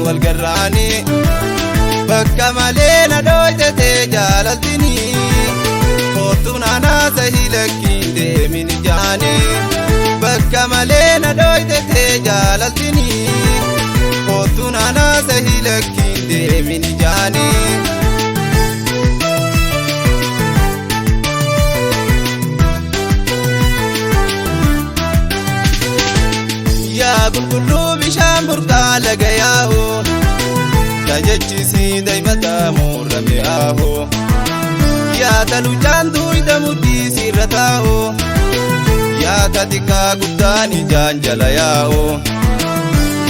wal garraani bakka malee na dhoyte jaalaltini kootuun anaasa hilakkiin deemin jaani bakka malee na dhoyte jaalaltini kootuun anaasa hilakkiin deemin jaani yaa qulqulluu bishaan burqaa laga yaa'u tajachisi daimata murrame aho yaa taluchaan duwida muddii sirra taa'u yaa tatikaa guddaani jaanjala yaa'u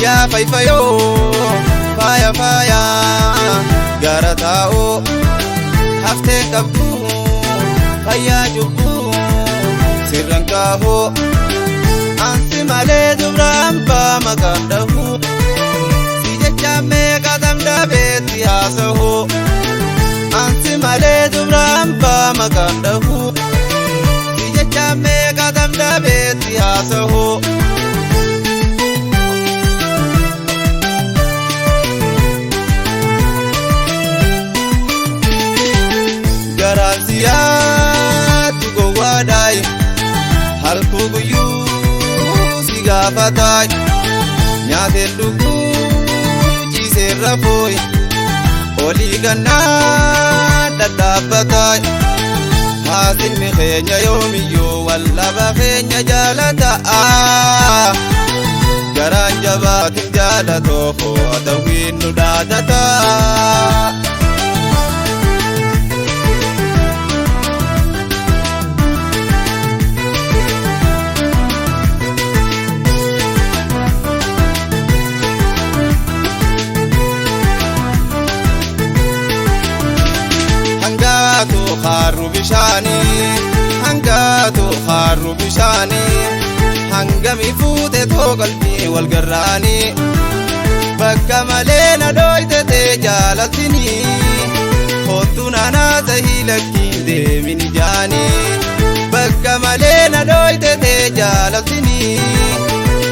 yaa fayyoo faaya faaya gara taa'u haftee qabdu fayyaa cubbuu sirran kaahu ansi malee dubraan baama qabdahu si jecha meeqa damdabeetti haasahu ansi malee dubraan baama qabdahu si jecha meeqa damdabeetti haasahu garaan siyaatu gowwaadhaayi halkuu guyyuu gaafatay nyaateen dhuguu ciiseen rafooy olii gannaa dhadhaabbatay haasilmi keenya yoomiyyuu wallaba keenya jaalata'a garaan jabaatin jaalatoo fo'atawiin nu dhaadata kharu bishani hangatu kharu bishani hangami fuute to qalbii wal garraani bakka malee na dhoyte jaalaltini kootuun anaasa hilakkiin deemin jaani bakka malee na dhoyte jaalaltini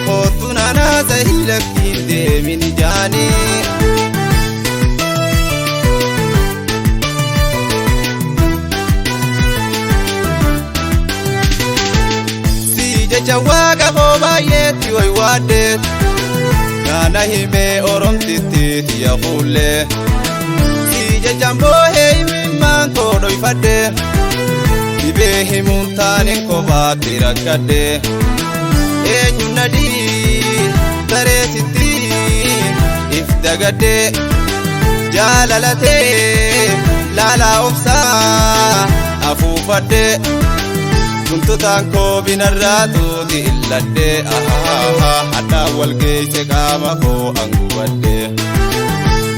kootuun anaasa hilakkiin deemin jaani jawaaqa boobaayyeetti way waaddeet naana himee oromtittiiti yaa fuullee si jechaan boohee himimmaan koo dhoyfadde dhibee himuun taanin kophaatti rakkadde eenyu nadii tareesittiin if dagadde jaalalatee laalaa obsaa afuufadde Tuntutaan koo binarraatuuti illadde hadhaa walgeesse qaama koo angubadde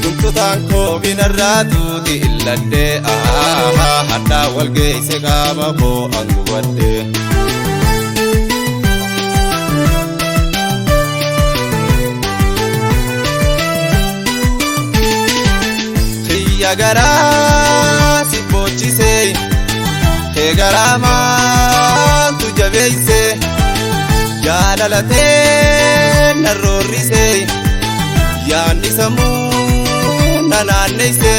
Tuntutaan koo binarraatuuti illadde hadhaa walgeesse qaama koo angubadde Xiyya garaa si boochise garaamaan tu jabeeyse jaalalatee na roorrise yaanni sammuu na naanneeyse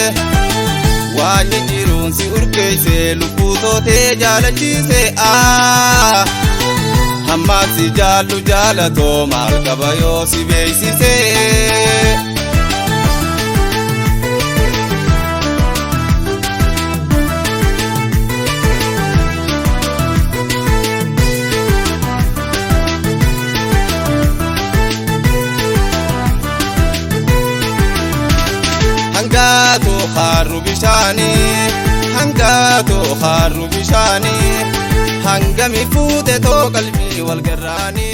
waan jijjiiruun si urgeeyse lubbuu tootee jaalachiise hammaan si jaallu jaalatoo maal qaba yoo si beeysise hangatu kharu bishani hangatu kharu bishani hangami fuute to qalbii wal garraani